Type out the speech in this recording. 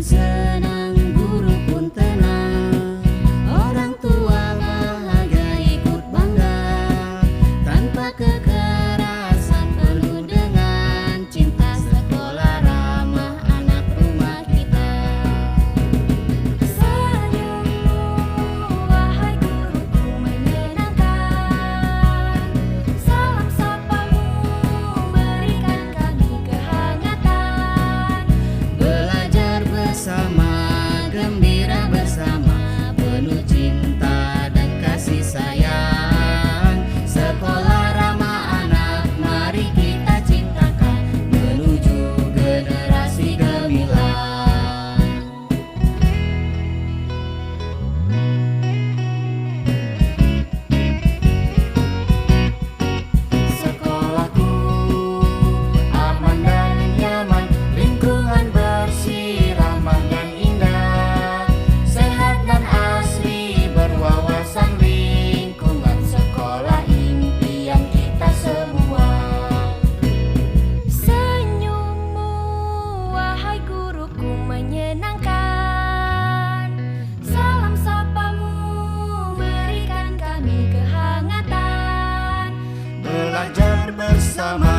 senang, guru pun tenang. Orang tua bahagia ikut bangga. Tanpa kekerasan, penuh dengan cinta. Sekolah ramah anak rumah kita. Senyummu, wahai guruku, menyenangkan. Salam sapamu berikan kami kehangatan. Belajar bersama, gembira bersama, penuh cinta dan kasih sayang. Sekolah ramah anak, mari kita ciptakan menuju generasi gemilang. Sekolahku aman dan nyaman, lingkungan bersih, ramah dan indah, sehat dan asri, berwawasan lingkungan. Sekolah impian kita semua. Senyummu, wahai guruku, menyenangkan. Salam sapamu berikan kami kehangatan. Belajar bersama,